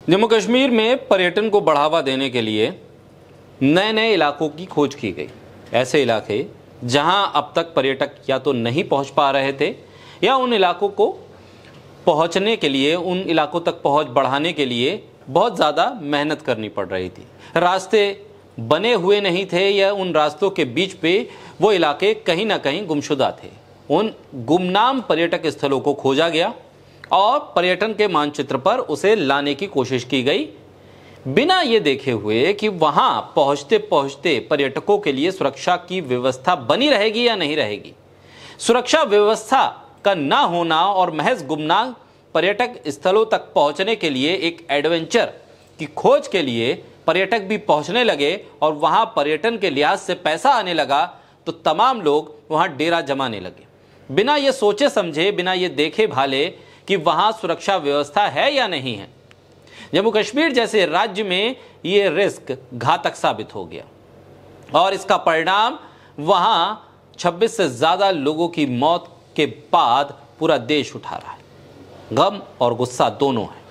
जम्मू कश्मीर में पर्यटन को बढ़ावा देने के लिए नए नए इलाकों की खोज की गई। ऐसे इलाके जहां अब तक पर्यटक या तो नहीं पहुंच पा रहे थे या उन इलाकों को पहुंचने के लिए, उन इलाकों तक पहुंच बढ़ाने के लिए बहुत ज़्यादा मेहनत करनी पड़ रही थी। रास्ते बने हुए नहीं थे या उन रास्तों के बीच पे वो इलाके कहीं ना कहीं गुमशुदा थे। उन गुमनाम पर्यटक स्थलों को खोजा गया और पर्यटन के मानचित्र पर उसे लाने की कोशिश की गई, बिना ये देखे हुए कि वहां पहुंचते पहुंचते पर्यटकों के लिए सुरक्षा की व्यवस्था बनी रहेगी या नहीं रहेगी। सुरक्षा व्यवस्था का ना होना और महज गुमनाम पर्यटक स्थलों तक पहुंचने के लिए एक एडवेंचर की खोज के लिए पर्यटक भी पहुंचने लगे और वहां पर्यटन के लिहाज से पैसा आने लगा, तो तमाम लोग वहां डेरा जमाने लगे, बिना ये सोचे समझे, बिना ये देखे भाले कि वहां सुरक्षा व्यवस्था है या नहीं है। जम्मू कश्मीर जैसे राज्य में ये रिस्क घातक साबित हो गया और इसका परिणाम वहां 26 से ज्यादा लोगों की मौत के बाद पूरा देश उठा रहा है। गम और गुस्सा दोनों है।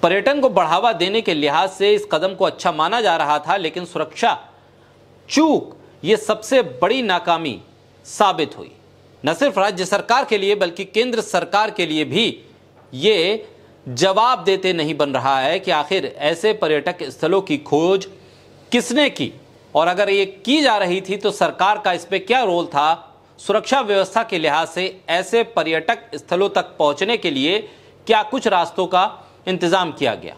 पर्यटन को बढ़ावा देने के लिहाज से इस कदम को अच्छा माना जा रहा था, लेकिन सुरक्षा चूक ये सबसे बड़ी नाकामी साबित हुई। न सिर्फ राज्य सरकार के लिए बल्कि केंद्र सरकार के लिए भी ये जवाब देते नहीं बन रहा है कि आखिर ऐसे पर्यटक स्थलों की खोज किसने की और अगर ये की जा रही थी तो सरकार का इस पे क्या रोल था। सुरक्षा व्यवस्था के लिहाज से ऐसे पर्यटक स्थलों तक पहुंचने के लिए क्या कुछ रास्तों का इंतजाम किया गया।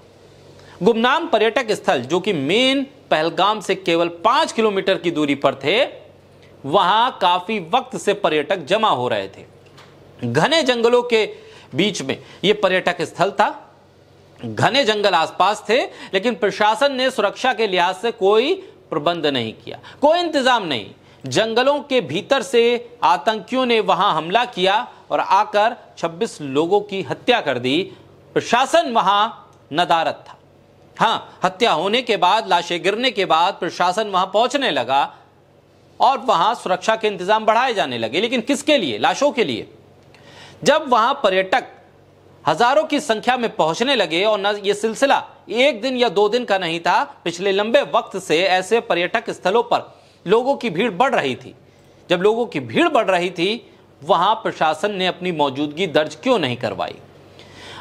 गुमनाम पर्यटक स्थल जो कि मेन पहलगाम से केवल 5 किलोमीटर की दूरी पर थे, वहां काफी वक्त से पर्यटक जमा हो रहे थे। घने जंगलों के बीच में यह पर्यटक स्थल था, घने जंगल आसपास थे, लेकिन प्रशासन ने सुरक्षा के लिहाज से कोई प्रबंध नहीं किया, कोई इंतजाम नहीं। जंगलों के भीतर से आतंकियों ने वहां हमला किया और आकर 26 लोगों की हत्या कर दी। प्रशासन वहां नदारद था। हां, हत्या होने के बाद, लाशें गिरने के बाद प्रशासन वहां पहुंचने लगा और वहां सुरक्षा के इंतजाम बढ़ाए जाने लगे, लेकिन किसके लिए? लाशों के लिए। जब वहां पर्यटक हजारों की संख्या में पहुंचने लगे और न ये सिलसिला एक दिन या 2 दिन का नहीं था, पिछले लंबे वक्त से ऐसे पर्यटक स्थलों पर लोगों की भीड़ बढ़ रही थी। जब लोगों की भीड़ बढ़ रही थी, वहां प्रशासन ने अपनी मौजूदगी दर्ज क्यों नहीं करवाई?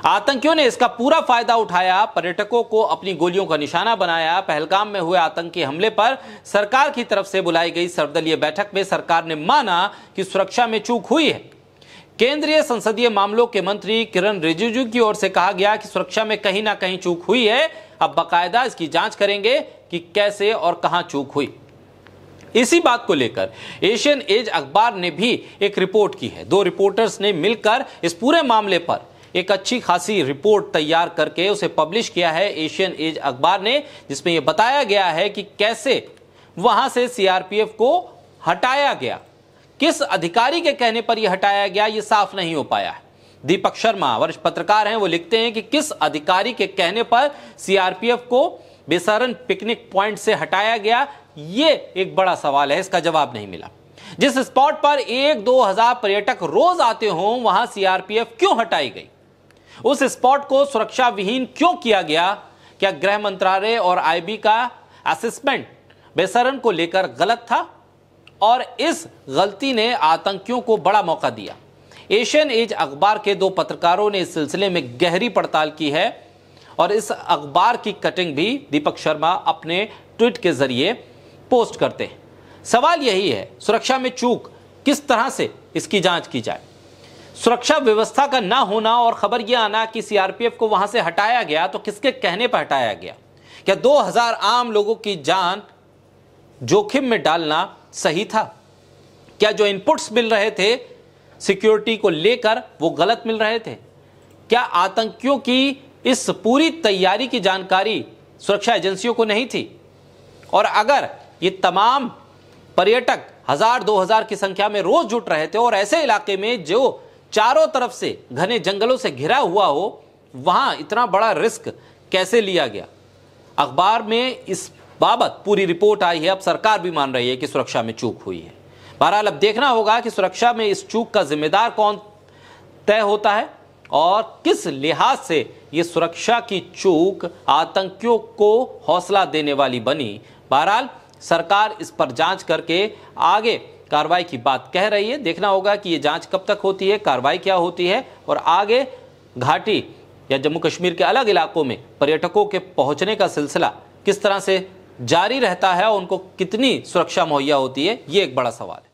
आतंकियों ने इसका पूरा फायदा उठाया, पर्यटकों को अपनी गोलियों का निशाना बनाया। पहलगाम में हुए आतंकी हमले पर सरकार की तरफ से बुलाई गई सर्वदलीय बैठक में सरकार ने माना कि सुरक्षा में चूक हुई है। केंद्रीय संसदीय मामलों के मंत्री किरण रिजिजू की ओर से कहा गया कि सुरक्षा में कहीं ना कहीं चूक हुई है, अब बाकायदा इसकी जांच करेंगे कि कैसे और कहां चूक हुई। इसी बात को लेकर एशियन एज अखबार ने भी एक रिपोर्ट की है। 2 रिपोर्टर्स ने मिलकर इस पूरे मामले पर एक अच्छी खासी रिपोर्ट तैयार करके उसे पब्लिश किया है एशियन एज अखबार ने, जिसमें यह बताया गया है कि कैसे वहां से सीआरपीएफ को हटाया गया, किस अधिकारी के कहने पर यह हटाया गया, यह साफ नहीं हो पाया है। दीपक शर्मा वरिष्ठ पत्रकार हैं, वो लिखते हैं कि किस अधिकारी के कहने पर सीआरपीएफ को बेसरन पिकनिक पॉइंट से हटाया गया, ये एक बड़ा सवाल है, इसका जवाब नहीं मिला। जिस स्पॉट पर 1-2 हजार पर्यटक रोज आते हों, वहां सीआरपीएफ क्यों हटाई गई? उस स्पॉट को सुरक्षा विहीन क्यों किया गया? क्या गृह मंत्रालय और आईबी का असेसमेंट बेसरन को लेकर गलत था और इस गलती ने आतंकियों को बड़ा मौका दिया? एशियन एज अखबार के 2 पत्रकारों ने इस सिलसिले में गहरी पड़ताल की है और इस अखबार की कटिंग भी दीपक शर्मा अपने ट्वीट के जरिए पोस्ट करते हैं। सवाल यही है, सुरक्षा में चूक किस तरह से इसकी जांच की जाए? सुरक्षा व्यवस्था का ना होना और खबर यह आना कि सीआरपीएफ को वहां से हटाया गया, तो किसके कहने पर हटाया गया? क्या 2000 आम लोगों की जान जोखिम में डालना सही था? क्या जो इनपुट्स मिल रहे थे सिक्योरिटी को लेकर वो गलत मिल रहे थे? क्या आतंकियों की इस पूरी तैयारी की जानकारी सुरक्षा एजेंसियों को नहीं थी? और अगर ये तमाम पर्यटक 1000-2000 की संख्या में रोज जुट रहे थे और ऐसे इलाके में जो चारों तरफ से घने जंगलों से घिरा हुआ हो, वहां इतना बड़ा रिस्क कैसे लिया गया? अखबार में इस बाबत पूरी रिपोर्ट आई है। अब सरकार भी मान रही है कि सुरक्षा में चूक हुई है। बहरहाल अब देखना होगा कि सुरक्षा में इस चूक का जिम्मेदार कौन तय होता है और किस लिहाज से ये सुरक्षा की चूक आतंकियों को हौसला देने वाली बनी। बहरहाल सरकार इस पर जांच करके आगे कार्रवाई की बात कह रही है। देखना होगा कि ये जांच कब तक होती है, कार्रवाई क्या होती है और आगे घाटी या जम्मू कश्मीर के अलग इलाकों में पर्यटकों के पहुंचने का सिलसिला किस तरह से जारी रहता है और उनको कितनी सुरक्षा मुहैया होती है, ये एक बड़ा सवाल है।